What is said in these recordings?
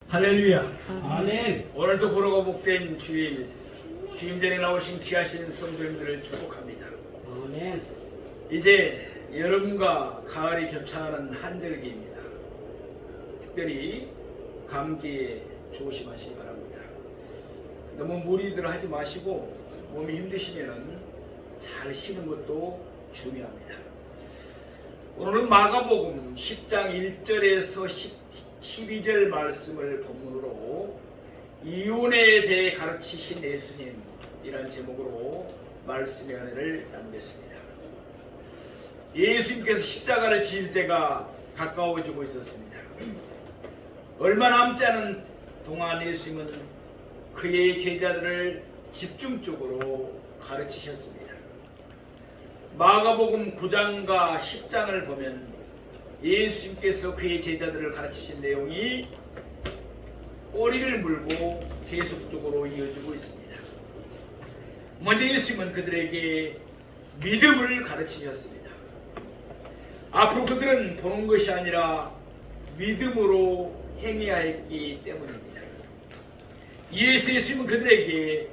할렐루야. 아멘. 오늘도 보러가 복된 주일, 주임전에 나오신 귀하신 성도님들을 축복합니다. 아멘. 이제 여름과 가을이 겹쳐가는 한절기입니다. 특별히 감기에 조심하시기 바랍니다. 너무 무리들 하지 마시고 몸이 힘드시면 잘 쉬는 것도 중요합니다. 오늘은 마가복음 10장 1절에서 12절 말씀을 본문으로 이혼에 대해 가르치신 예수님이라는 제목으로 말씀의 은혜를 나누겠습니다. 예수님께서 십자가를 지실 때가 가까워지고 있었습니다. 얼마 남지 않은 동안 예수님은 그의 제자들을 집중적으로 가르치셨습니다. 마가복음 9장과 10장을 보면 예수님께서 그의 제자들을 가르치신 내용이 꼬리를 물고 계속적으로 이어지고 있습니다. 먼저 예수님은 그들에게 믿음을 가르치셨습니다. 앞으로 그들은 보는 것이 아니라 믿음으로 행해야 했기 때문입니다. 예수님은 그들에게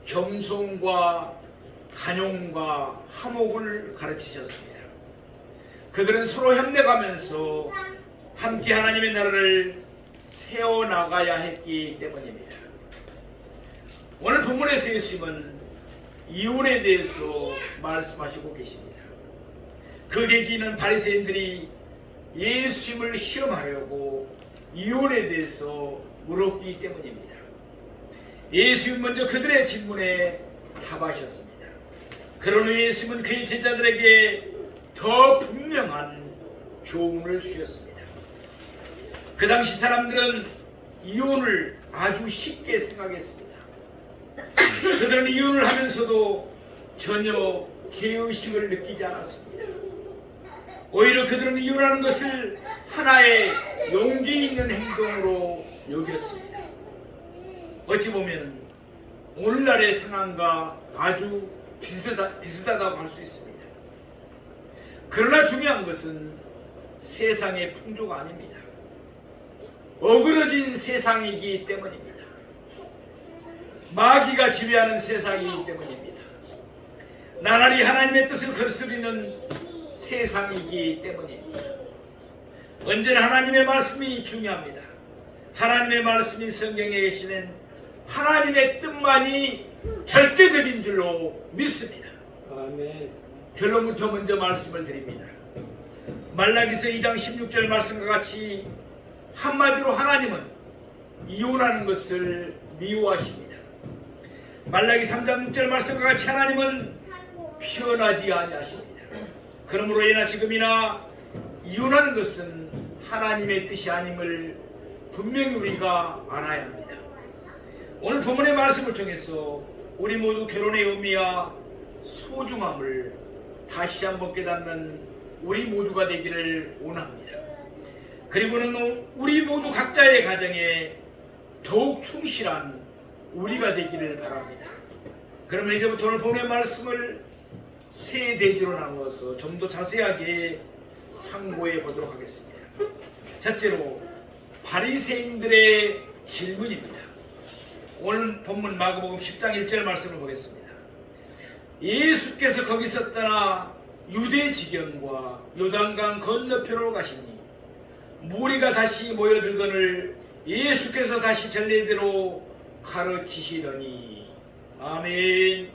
겸손과 간용과 화목을 가르치셨습니다. 그들은 서로 협력하면서 함께 하나님의 나라를 세워나가야 했기 때문입니다. 오늘 본문에서 예수님은 이혼에 대해서 말씀하시고 계십니다. 그 계기는 바리새인들이 예수님을 시험하려고 이혼에 대해서 물었기 때문입니다. 예수님은 먼저 그들의 질문에 답하셨습니다. 그런 후 예수님은 그의 제자들에게 더 분명한 교훈을 주셨습니다. 그 당시 사람들은 이혼을 아주 쉽게 생각했습니다. 그들은 이혼을 하면서도 전혀 죄의식을 느끼지 않았습니다. 오히려 그들은 이혼하는 것을 하나의 용기 있는 행동으로 여겼습니다. 어찌 보면 오늘날의 상황과 아주 비슷하다고 할 수 있습니다. 그러나 중요한 것은 세상의 풍조가 아닙니다. 어그러진 세상이기 때문입니다. 마귀가 지배하는 세상이기 때문입니다. 나날이 하나님의 뜻을 거스르는 세상이기 때문입니다. 언제나 하나님의 말씀이 중요합니다. 하나님의 말씀이 성경에 계시는 하나님의 뜻만이 절대적인 줄로 믿습니다. 아멘. 결론부터 먼저 말씀을 드립니다. 말라기서 2장 16절 말씀과 같이 한마디로 하나님은 이혼하는 것을 미워하십니다. 말라기 3장 6절 말씀과 같이 하나님은 편하지 아니하십니다. 그러므로 예나 지금이나 이혼하는 것은 하나님의 뜻이 아님을 분명히 우리가 알아야 합니다. 오늘 본문의 말씀을 통해서 우리 모두 결혼의 의미와 소중함을 다시 한번 깨닫는 우리 모두가 되기를 원합니다. 그리고는 우리 모두 각자의 가정에 더욱 충실한 우리가 되기를 바랍니다. 그러면 이제부터 오늘 본문의 말씀을 세 대지로 나누어서 좀 더 자세하게 상고해 보도록 하겠습니다. 첫째로 바리새인들의 질문입니다. 오늘 본문 마가복음 10장 1절 말씀을 보겠습니다. 예수께서 거기서 떠나 유대 지경과 요단강 건너편으로 가시니 무리가 다시 모여들거늘 예수께서 다시 전례대로 가르치시더니. 아멘.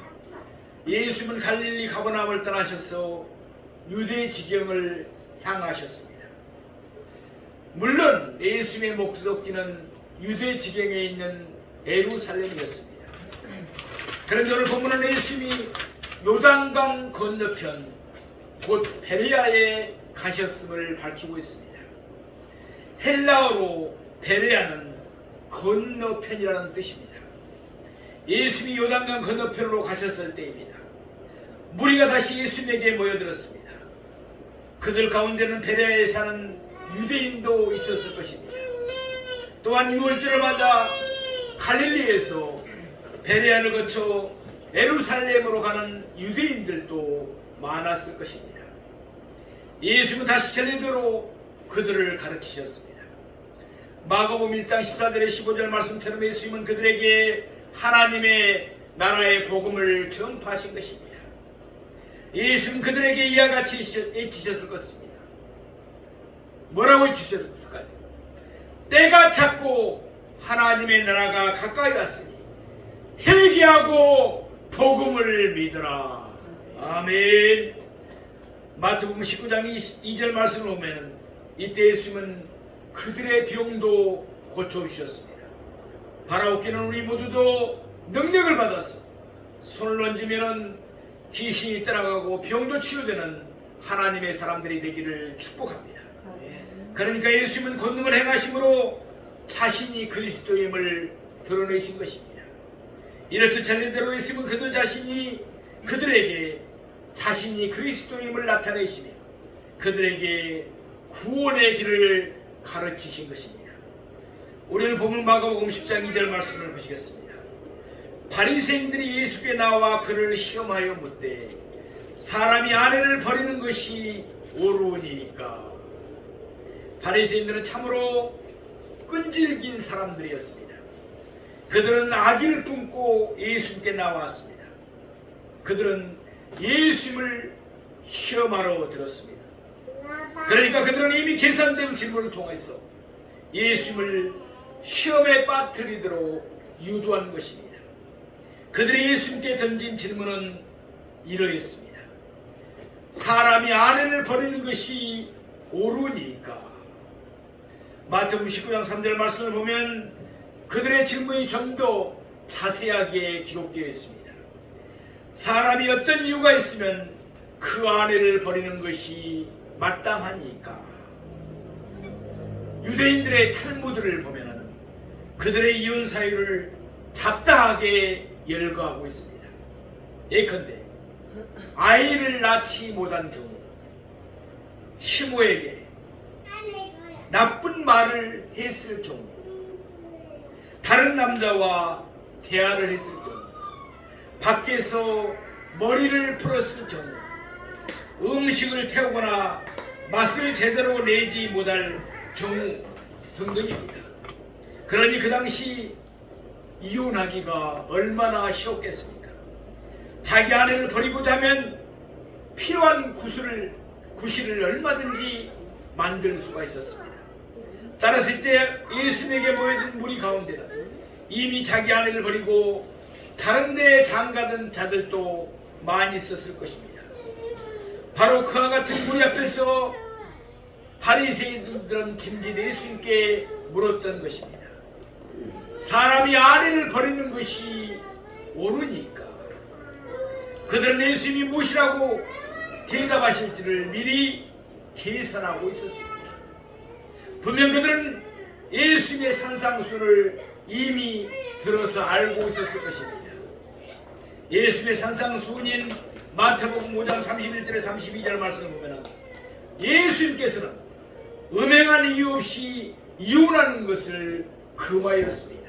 예수님은 갈릴리 가버나움을 떠나셔서 유대 지경을 향하셨습니다. 물론 예수님의 목적지는 유대 지경에 있는 예루살렘이었습니다. 그런데 오늘 본문은 예수님이 요단강 건너편 곧 베레아에 가셨음을 밝히고 있습니다. 헬라어로 베레아는 건너편이라는 뜻입니다. 예수님이 요단강 건너편으로 가셨을 때입니다. 무리가 다시 예수님에게 모여들었습니다. 그들 가운데는 베레아에 사는 유대인도 있었을 것입니다. 또한 유월절을 맞아 갈릴리에서 베레아를 거쳐 예루살렘으로 가는 유대인들도 많았을 것입니다. 예수님은 다시 전례대로 그들을 가르치셨습니다. 마가복음 1장 14절에 15절 말씀처럼 예수님은 그들에게 하나님의 나라의 복음을 전파하신 것입니다. 예수님은 그들에게 이와 같이 외치셨을 것입니다. 뭐라고 외치셨을까요? 때가 찼고 하나님의 나라가 가까이 왔으니 회개하고 복음을 믿으라. 아멘. 마태복음 19장 2절 말씀을 보면 이때 예수님은 그들의 병도 고쳐주셨습니다. 바라옵기는 우리 모두도 능력을 받아서 손을 얹으면 귀신이 떠나가고 병도 치유되는 하나님의 사람들이 되기를 축복합니다. 그러니까 예수님은 권능을 행하심으로 자신이 그리스도임을 드러내신 것입니다. 이렇듯 전례대로 예수님은 그들 자신이 그들에게 자신이 그리스도임을 나타내시며 그들에게 구원의 길을 가르치신 것입니다. 우리는 본문 마가복음 10장 2절 말씀을 보시겠습니다. 바리새인들이 예수께 나와 그를 시험하여 묻되 사람이 아내를 버리는 것이 옳으니까. 바리새인들은 참으로 끈질긴 사람들이었습니다. 그들은 악의를 품고 예수님께 나왔습니다. 그들은 예수님을 시험하러 들었습니다. 그러니까 그들은 이미 계산된 질문을 통해서 예수님을 시험에 빠뜨리도록 유도한 것입니다. 그들이 예수님께 던진 질문은 이러했습니다. 사람이 아내를 버리는 것이 옳으니까. 마태복음 19장 3절 말씀을 보면 그들의 질문이 좀 더 자세하게 기록되어 있습니다. 사람이 어떤 이유가 있으면 그 아내를 버리는 것이 마땅하니까. 유대인들의 탈무드를 보면 그들의 이혼 사유를 잡다하게 열거하고 있습니다. 예컨대 아이를 낳지 못한 경우, 시모에게 나쁜 말을 했을 경우, 다른 남자와 대화를 했을 경우, 밖에서 머리를 풀었을 경우, 음식을 태우거나 맛을 제대로 내지 못할 경우 등등입니다. 그러니 그 당시 이혼하기가 얼마나 쉬웠겠습니까? 자기 아내를 버리고자 하면 필요한 구실을 얼마든지 만들 수가 있었습니다. 따라서 이때 예수님에게 모여든 무리 가운데는 이미 자기 아내를 버리고 다른 데에 장가든 자들도 많이 있었을 것입니다. 바로 그와 같은 무리 앞에서 바리새인들은 짐짓 예수님께 물었던 것입니다. 사람이 아내를 버리는 것이 옳으니까. 그들은 예수님이 무엇이라고 대답하실지를 미리 계산하고 있었습니다. 분명 그들은 예수님의 산상수를 이미 들어서 알고 있었을 것입니다. 예수님의 산상수훈인 마태복음 5장 31절에 32절 말씀을 보면 예수님께서는 음행한 이유 없이 이혼하는 것을 금하였습니다.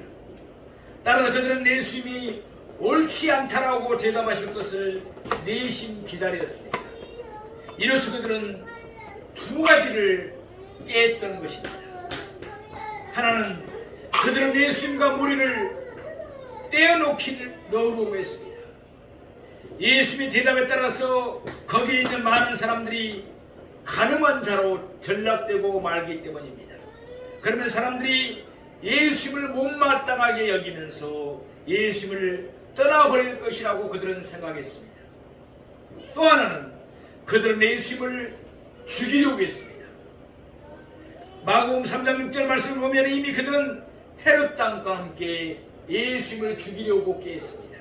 따라서 그들은 예수님이 옳지 않다라고 대답하실 것을 내심 기다렸습니다. 이로써 그들은 두 가지를 깼던 것입니다. 하나는 그들은 예수님과 무리를 떼어놓으려고 했습니다. 예수님의 대답에 따라서 거기에 있는 많은 사람들이 가늠한 자로 전락되고 말기 때문입니다. 그러면 사람들이 예수님을 못마땅하게 여기면서 예수님을 떠나버릴 것이라고 그들은 생각했습니다. 또 하나는 그들은 예수님을 죽이려고 했습니다. 마가복음 3장 6절 말씀을 보면 이미 그들은 헤롯 땅과 함께 예수님을 죽이려고 깨했습니다.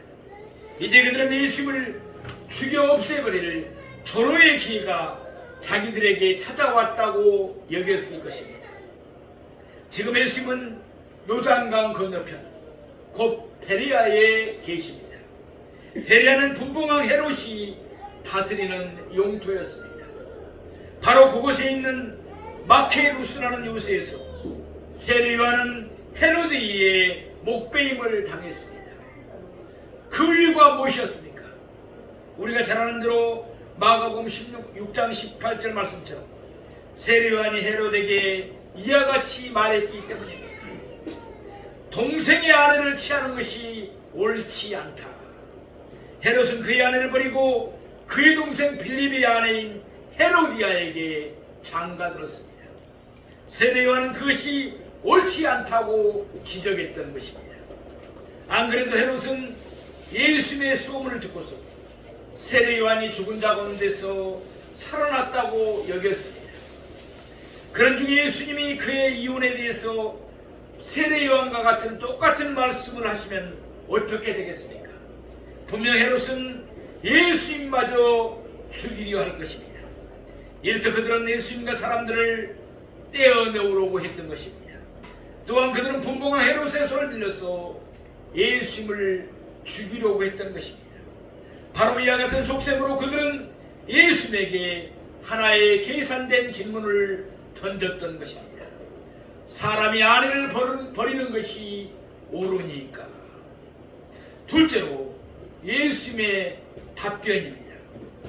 이제 그들은 예수님을 죽여 없애버릴 절호의 기회가 자기들에게 찾아왔다고 여겼을 것입니다. 지금 예수님은 요단강 건너편 곧 베레아에 계십니다. 베레아는 분봉왕 헤롯이 다스리는 영토였습니다. 바로 그곳에 있는 마케루스라는 요새에서 세례 요한은 헤로드이의 목배임을 당했습니다. 그 이유가 무엇이었습니까? 우리가 잘 아는 대로 마가복음 6장 18절 말씀처럼 세례 요한이 헤롯에게 이와 같이 말했기 때문입니다. 동생의 아내를 취하는 것이 옳지 않다. 헤롯은 그의 아내를 버리고 그의 동생 빌립의 아내인 헤로디아에게 장가들었습니다. 세례 요한은 그것이 옳지 않다고 지적했던 것입니다. 안 그래도 헤롯은 예수님의 소문을 듣고서 세례 요한이 죽은 자 가운데서 살아났다고 여겼습니다. 그런 중에 예수님이 그의 이혼에 대해서 세례 요한과 같은 똑같은 말씀을 하시면 어떻게 되겠습니까? 분명 헤롯은 예수님마저 죽이려 할 것입니다. 이렇듯 그들은 예수님과 사람들을 떼어내오려고 했던 것입니다. 또한 그들은 분봉한 헤롯의 손을 빌려서 예수님을 죽이려고 했던 것입니다. 바로 이와 같은 속셈으로 그들은 예수님에게 하나의 계산된 질문을 던졌던 것입니다. 사람이 아내를 버리는 것이 옳으니까? 둘째로 예수님의 답변입니다.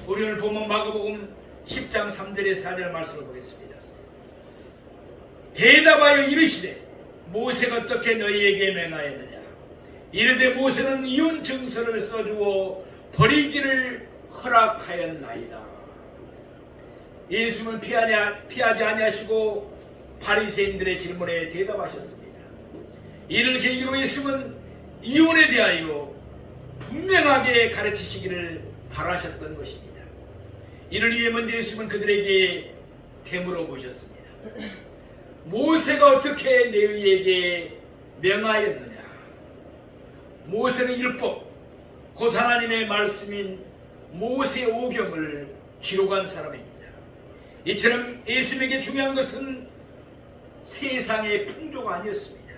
우리 오늘 본문 마가복음 10장 3절에서 4절 말씀을 보겠습니다. 대답하여 이르시되 모세가 어떻게 너희에게 명하였느냐? 이르되 모세는 이혼 증서를 써주어 버리기를 허락하였나이다. 예수님은 피하지 아니하시고 바리새인들의 질문에 대답하셨습니다. 이를 계기로 예수님은 이혼에 대하여 분명하게 가르치시기를 바라셨던 것입니다. 이를 위해 먼저 예수님은 그들에게 되물어 보셨습니다. 모세가 어떻게 너희에게 명하였느냐? 모세는 율법, 곧 하나님의 말씀인 모세 오경을 기록한 사람입니다. 이처럼 예수님에게 중요한 것은 세상의 풍조가 아니었습니다.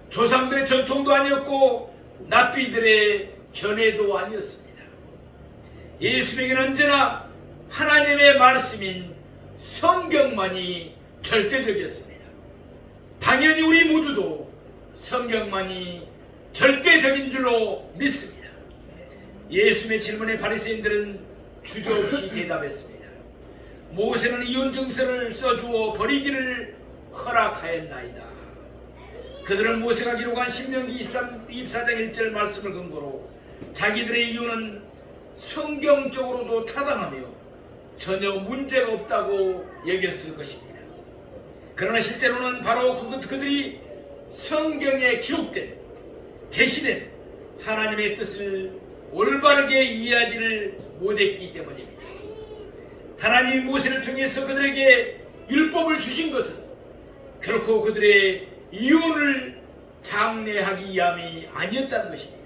조상들의 전통도 아니었고 납비들의 견해도 아니었습니다. 예수님에게는 언제나 하나님의 말씀인 성경만이 절대적이었습니다. 당연히 우리 모두도 성경만이 절대적인 줄로 믿습니다. 예수님의 질문에 바리새인들은 주저없이 대답했습니다. 모세는 이혼 증서를 써주어 버리기를 허락하였나이다. 그들은 모세가 기록한 신명기 24장 1절 말씀을 근거로 자기들의 이혼은 성경적으로도 타당하며 전혀 문제가 없다고 여겼을 것입니다. 그러나 실제로는 바로 그들이 성경에 기록된 계시된 하나님의 뜻을 올바르게 이해하지를 못했기 때문입니다. 하나님이 모세를 통해서 그들에게 율법을 주신 것은 결코 그들의 이혼을 장려하기 위함이 아니었다는 것입니다.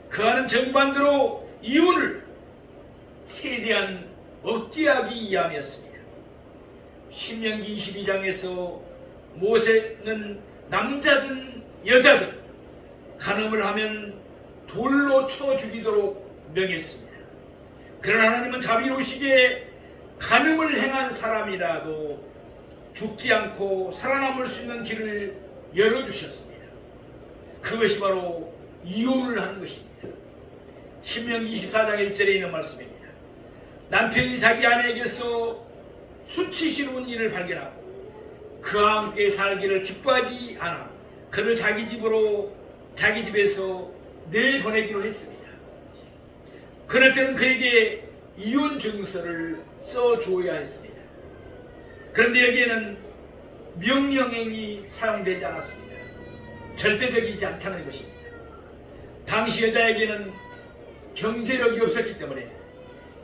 그와는 정반대로 이혼을 최대한 억제하기 위함이었습니다. 신명기 22장에서 모세는 남자든 여자든 간음을 하면 돌로 쳐 죽이도록 명했습니다. 그러나 하나님은 자비로우시기에 간음을 행한 사람이라도 죽지 않고 살아남을 수 있는 길을 열어주셨습니다. 그것이 바로 이혼을 하는 것입니다. 신명기 24장 1절에 있는 말씀입니다. 남편이 자기 아내에게서 수치스러운 일을 발견하고 그와 함께 살기를 기뻐하지 않아 그를 자기 집에서 내보내기로 했습니다. 그럴 때는 그에게 이혼 증서를 써줘야 했습니다. 그런데 여기에는 명령행이 사용되지 않았습니다. 절대적이지 않다는 것입니다. 당시 여자에게는 경제력이 없었기 때문에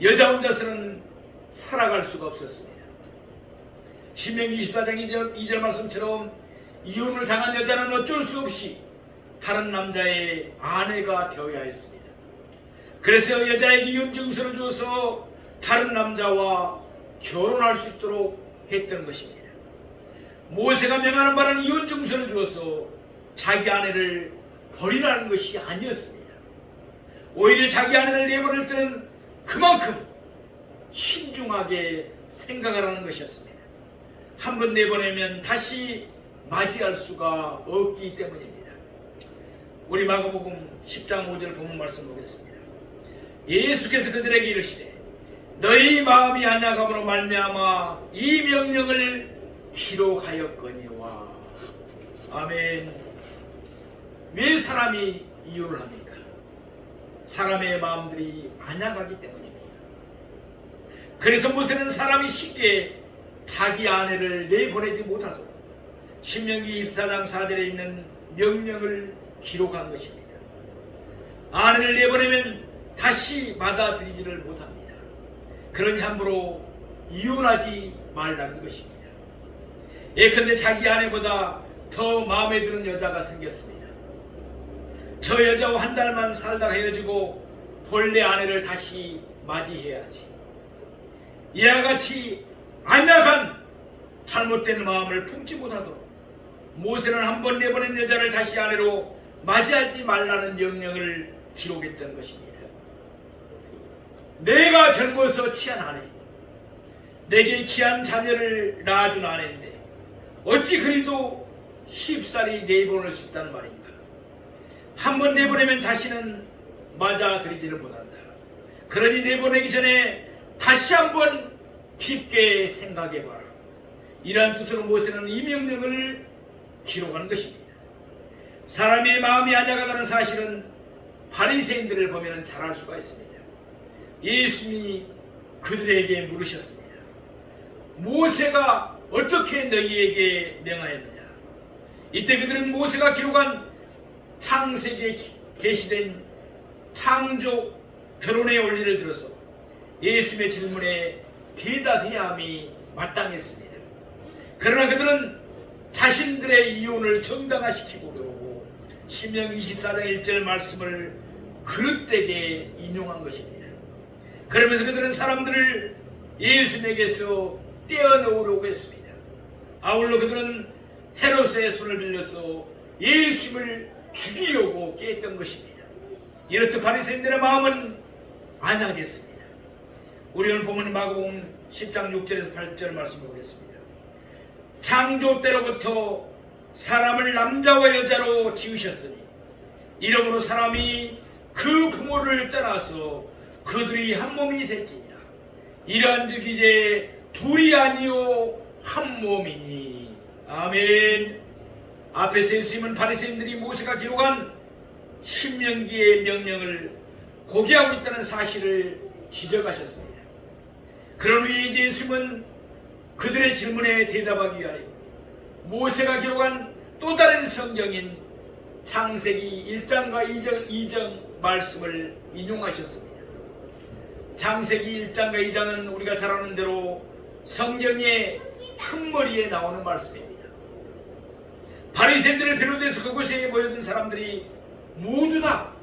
여자 혼자서는 살아갈 수가 없었습니다. 신명기 24장 2절 말씀처럼 이혼을 당한 여자는 어쩔 수 없이 다른 남자의 아내가 되어야 했습니다. 그래서 여자에게 이혼 증서를 줘서 다른 남자와 결혼할 수 있도록 했던 것입니다. 모세가 명하는 바는 이혼 증서를 주어서 자기 아내를 버리라는 것이 아니었습니다. 오히려 자기 아내를 내버릴 때는 그만큼 신중하게 생각하라는 것이었습니다. 한 번 내보내면 다시 맞이할 수가 없기 때문입니다. 우리 마가복음 10장 5절 본문 말씀 보겠습니다. 예수께서 그들에게 이르시되 너희 마음이 안약함으로 말미암아 이 명령을 기록하였거니와. 아멘. 왜 사람이 이혼을 합니까? 사람의 마음들이 안약하기 때문입니다. 그래서 모세는 사람이 쉽게 자기 아내를 내보내지 못하도록 신명기 24장 4절에 있는 명령을 기록한 것입니다. 아내를 내보내면 다시 받아들이지를 못합니다. 그러니 함부로 이혼하지 말라는 것입니다. 예컨대 자기 아내보다 더 마음에 드는 여자가 생겼습니다. 저 여자와 한 달만 살다가 헤어지고 본래 아내를 다시 맞이해야지. 이와 같이 안약한 잘못된 마음을 품지 못하도록 모세는 한 번 내보낸 여자를 다시 아내로 맞이하지 말라는 명령을 기록했던 것입니다. 내가 젊어서 취한 아내, 내게 귀한 자녀를 낳아준 아내인데 어찌 그리도 쉽사리 내보낼 수 있다는 말인가? 한 번 내보내면 다시는 맞아들이지를 못한다. 그러니 내보내기 전에 다시 한번 깊게 생각해봐라. 이러한 뜻으로 모세는 이 명령을 기록한 것입니다. 사람의 마음이 안약하다는 사실은 바리새인들을 보면 잘 알 수가 있습니다. 예수님이 그들에게 물으셨습니다. 모세가 어떻게 너희에게 명하였느냐? 이때 그들은 모세가 기록한 창세기에 게시된 창조 결혼의 원리를 들어서 예수님의 질문에 대답해야 함이 마땅했습니다. 그러나 그들은 자신들의 이혼을 정당화시키고 신명 24장 1절 말씀을 그릇되게 인용한 것입니다. 그러면서 그들은 사람들을 예수님에게서 떼어놓으려고 했습니다. 아울러 그들은 헤롯의 손을 빌려서 예수님을 죽이려고 깼던 것입니다. 이렇듯 바리새인들의 마음은 안하겠습니다. 우리 오늘 보면 마가복음 10장 6절에서 8절 말씀을 보겠습니다. 창조 때로부터 사람을 남자와 여자로 지으셨으니 이러므로 사람이 그 부모를 떠나서 그들이 한 몸이 될지니라. 이러한즉 이제 둘이 아니요 한 몸이니. 아멘. 앞에서 예수님은 바리새인들이 모세가 기록한 신명기의 명령을 고개하고 있다는 사실을 지적하셨습니다. 그런 후에 이제 예수님은 그들의 질문에 대답하기 위하여 모세가 기록한 또 다른 성경인 창세기 1장과 2장 말씀을 인용하셨습니다. 창세기 1장과 2장은 우리가 잘 아는 대로 성경의 첫머리에 나오는 말씀입니다. 바리새인들을 비롯해서 그곳에 모여든 사람들이 모두 다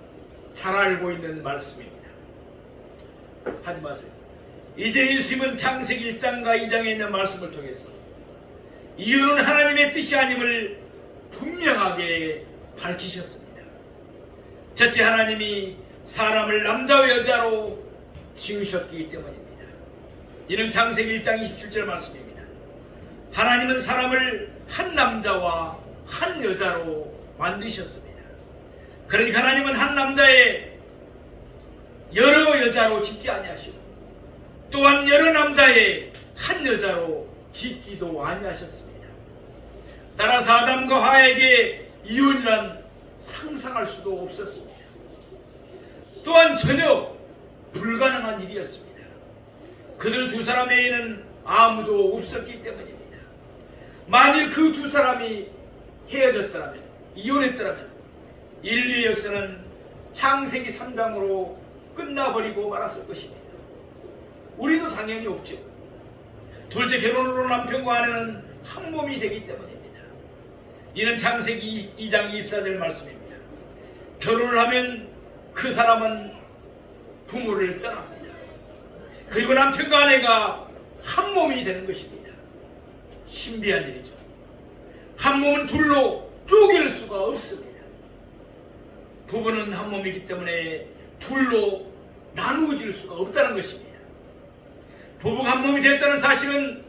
잘 알고 있는 말씀입니다. 하지 마세요. 이제 예수님은 창세기 1장과 2장에 있는 말씀을 통해서 이유는 하나님의 뜻이 아님을 분명하게 밝히셨습니다. 첫째, 하나님이 사람을 남자와 여자로 지으셨기 때문입니다. 이는 창세기 1장 27절 말씀입니다. 하나님은 사람을 한 남자와 한 여자로 만드셨습니다. 그러니까 하나님은 한 남자의 여러 여자로 짓지 아니하시고 또한 여러 남자의 한 여자로 짓지도 아니하셨습니다. 따라서 아담과 하와에게 이혼이란 상상할 수도 없었습니다. 또한 전혀 불가능한 일이었습니다. 그들 두 사람에게는 아무도 없었기 때문입니다. 만일 그 두 사람이 헤어졌더라면, 이혼했더라면 인류의 역사는 창세기 3장으로 끝나버리고 말았을 것입니다. 우리도 당연히 없죠. 둘째, 결혼으로 남편과 아내는 한 몸이 되기 때문입니다. 이는 창세기 2장 24절 말씀입니다. 결혼을 하면 그 사람은 부모를 떠납니다. 그리고 남편과 아내가 한 몸이 되는 것입니다. 신비한 일이죠. 한 몸은 둘로 쪼갤 수가 없습니다. 부부는 한 몸이기 때문에 둘로 나누어질 수가 없다는 것입니다. 부부가 한 몸이 됐다는 사실은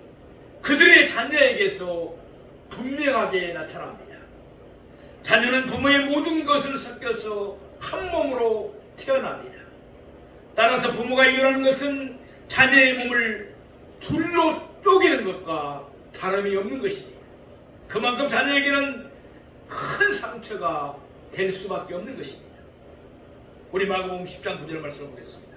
그들의 자녀에게서 분명하게 나타납니다. 자녀는 부모의 모든 것을 섞여서 한 몸으로 태어납니다. 따라서 부모가 이혼하는 것은 자녀의 몸을 둘로 쪼개는 것과 다름이 없는 것입니다. 그만큼 자녀에게는 큰 상처가 될 수밖에 없는 것입니다. 우리 마가복음 10장 9절 말씀을 보겠습니다.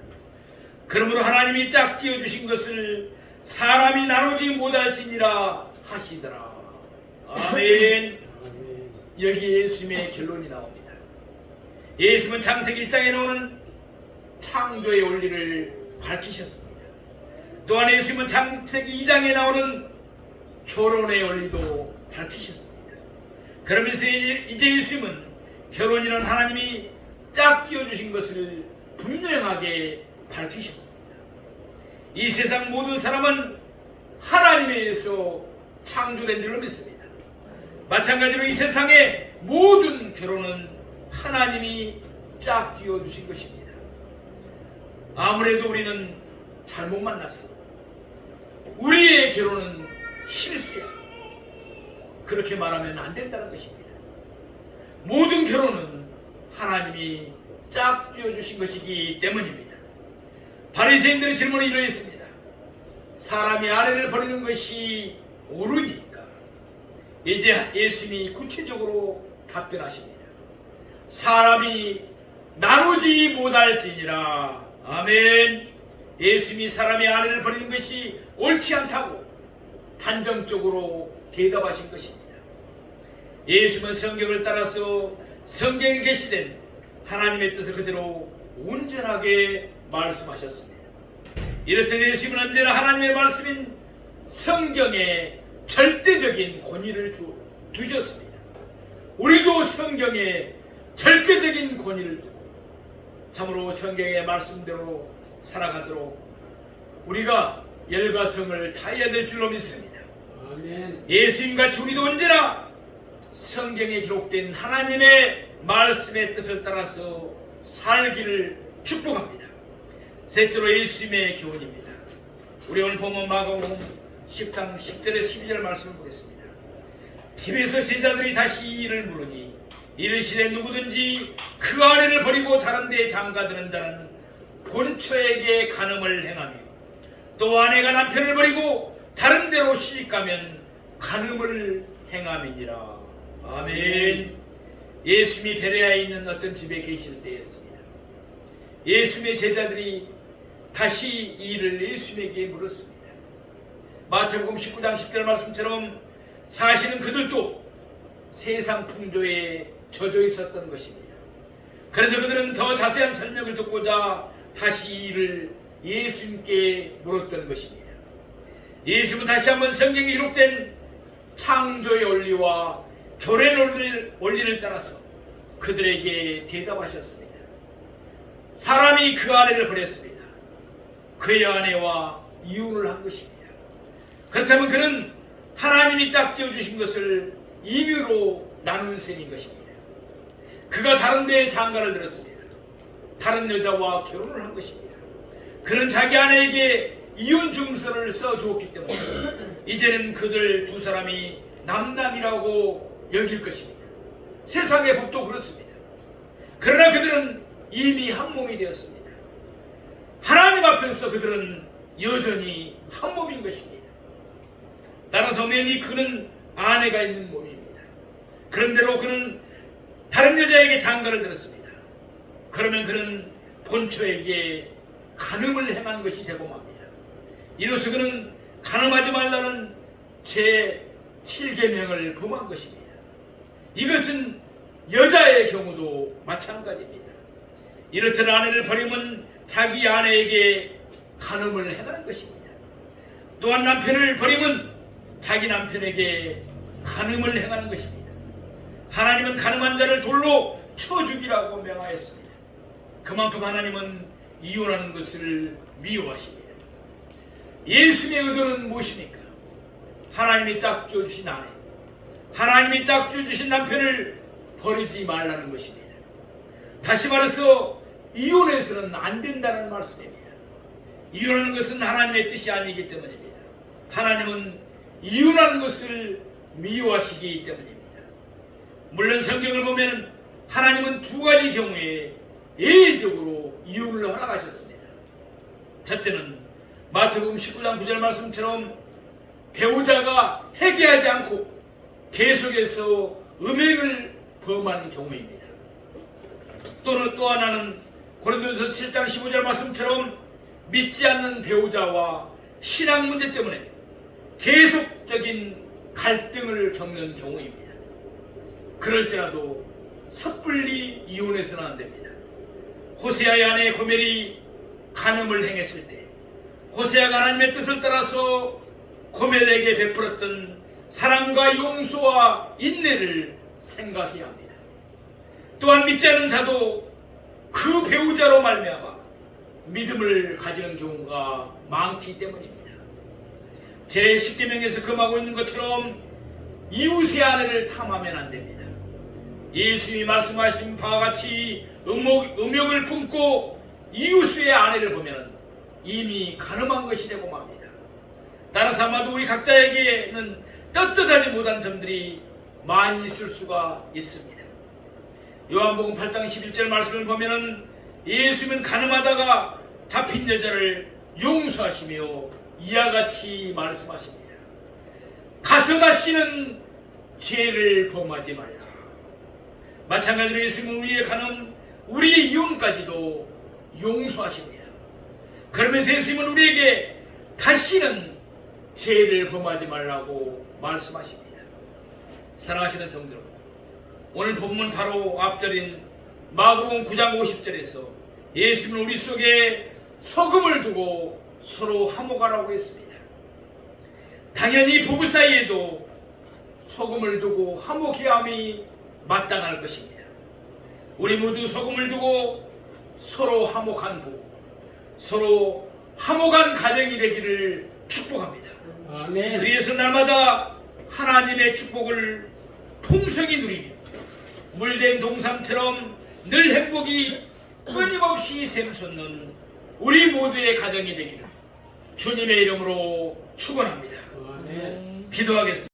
그러므로 하나님이 짝지어 주신 것을 사람이 나누지 못할지니라 하시더라. 아멘. 여기 예수님의 결론이 나옵니다. 예수님은 창세기 1장에 나오는 창조의 원리를 밝히셨습니다. 또한 예수님은 창세기 2장에 나오는 결혼의 원리도 밝히셨습니다. 그러면서 이제 예수님은 결혼이란 하나님이 짝지어 주신 것을 분명하게 밝히셨습니다. 이 세상 모든 사람은 하나님에 의해서 창조된 줄로 믿습니다. 마찬가지로 이 세상의 모든 결혼은 하나님이 짝지어 주신 것입니다. 아무래도 우리는 잘못 만났어. 우리의 결혼은 실수야. 그렇게 말하면 안 된다는 것입니다. 모든 결혼은 하나님이 짝지어 주신 것이기 때문입니다. 바리새인들의 질문이 이러했습니다. 사람이 아내를 버리는 것이 옳으니까? 이제 예수님이 구체적으로 답변하십니다. 사람이 나누지 못할지니라. 아멘. 예수님이 사람이 아내를 버리는 것이 옳지 않다고 단정적으로 대답하신 것입니다. 예수님은 성경을 따라서 성경에 계시된 하나님의 뜻을 그대로 온전하게 말씀하셨습니다. 이렇듯 예수님은 언제나 하나님의 말씀인 성경에 절대적인 권위를 두셨습니다. 우리도 성경에 절대적인 권위를 두고 참으로 성경의 말씀대로 살아가도록 우리가 열과 성을 다해야 될 줄로 믿습니다. 아멘. 예수님같이 우리도 언제나 성경에 기록된 하나님의 말씀의 뜻을 따라서 살기를 축복합니다. 셋째로 예수님의 교훈입니다. 우리 오늘 보면 마가복음 10장 10절에 12절 말씀을 보겠습니다. 집에서 제자들이 다시 이를 물으니 이르시되 누구든지 그 아내를 버리고 다른 데에 장가드는 자는 본처에게 간음을 행하며 또 아내가 남편을 버리고 다른 데로 시집가면 간음을 행함이니라. 아멘. 예수님이 베레아에 있는 어떤 집에 계실 때였습니다. 예수님의 제자들이 다시 이 일을 예수님에게 물었습니다. 마태복음 19장 10절 말씀처럼 사실은 그들도 세상 풍조에 젖어 있었던 것입니다. 그래서 그들은 더 자세한 설명을 듣고자 다시 이 일을 예수님께 물었던 것입니다. 예수님은 다시 한번 성경에 기록된 창조의 원리와 결혼의 원리를 따라서 그들에게 대답하셨습니다. 사람이 그 아내를 버렸습니다. 그의 아내와 이혼을 한 것입니다. 그렇다면 그는 하나님이 짝지어 주신 것을 임의로 나눈 셈인 것입니다. 그가 다른 데에 장가를 들었습니다. 다른 여자와 결혼을 한 것입니다. 그는 자기 아내에게 이혼 증서를 써주었기 때문에 이제는 그들 두 사람이 남남이라고 여길 것입니다. 세상의 법도 그렇습니다. 그러나 그들은 이미 한 몸이 되었습니다. 하나님 앞에서 그들은 여전히 한 몸인 것입니다. 따라서 맨이 그는 아내가 있는 몸입니다. 그런대로 그는 다른 여자에게 장가를 들었습니다. 그러면 그는 본처에게 간음을 행한 것이 되고 맙니다. 이로써 그는 간음하지 말라는 제7계명을 범한 것입니다. 이것은 여자의 경우도 마찬가지입니다. 이렇듯 아내를 버리면 자기 아내에게 간음을 행하는 것입니다. 또한 남편을 버리면 자기 남편에게 간음을 행하는 것입니다. 하나님은 간음한 자를 돌로 쳐 죽이라고 명하였습니다. 그만큼 하나님은 이혼하는 것을 미워하십니다. 예수님의 의도는 무엇입니까? 하나님이 짝지어 주신 아내, 하나님이 짝지어 주신 남편을 버리지 말라는 것입니다. 다시 말해서 이혼해서는 안 된다는 말씀입니다. 이혼하는 것은 하나님의 뜻이 아니기 때문입니다. 하나님은 이혼하는 것을 미워하시기 때문입니다. 물론 성경을 보면 하나님은 두 가지 경우에 예외적으로 이혼을 허락하셨습니다. 첫째는 마태복음 19장 9절 말씀처럼 배우자가 회개하지 않고 계속해서 음행을 범하는 경우입니다. 또는 또 하나는 고린도전서 7장 15절 말씀처럼 믿지 않는 배우자와 신앙 문제 때문에 계속적인 갈등을 겪는 경우입니다. 그럴지라도 섣불리 이혼해서는 안 됩니다. 호세아의 아내 고멜이 간음을 행했을 때 호세아가 하나님의 뜻을 따라서 고멜에게 베풀었던 사랑과 용서와 인내를 생각해야 합니다. 또한 믿지 않는 자도 그 배우자로 말미암아 믿음을 가지는 경우가 많기 때문입니다. 제10계명에서 금하고 있는 것처럼 이웃의 아내를 탐하면 안 됩니다. 예수님이 말씀하신 바와 같이 음욕을 품고 이웃의 아내를 보면 이미 간음한 것이 되고 맙니다. 따라서 아마도 우리 각자에게는 떳떳하지 못한 점들이 많이 있을 수가 있습니다. 요한복음 8장 11절 말씀을 보면 예수님은 간음하다가 잡힌 여자를 용서하시며 이와 같이 말씀하십니다. 가서 다시는 죄를 범하지 말라. 마찬가지로 예수님은 우리의 간음, 우리의 이혼까지도 용서하십니다. 그러면서 예수님은 우리에게 다시는 죄를 범하지 말라고 말씀하십니다. 사랑하시는 성도 여러분, 오늘 본문 바로 앞절인 마가복음 9장 50절에서 예수님은 우리 속에 소금을 두고 서로 화목하라고 했습니다. 당연히 부부 사이에도 소금을 두고 화목해야 함이 마땅할 것입니다. 우리 모두 소금을 두고 서로 화목한 부부, 서로 화목한 가정이 되기를 축복합니다. 아멘. 그래서 날마다 하나님의 축복을 풍성히 누리며 물된 동산처럼 늘 행복이 끊임없이 샘솟는 우리 모두의 가정이 되기를 주님의 이름으로 축원합니다. 아멘. 기도하겠습니다.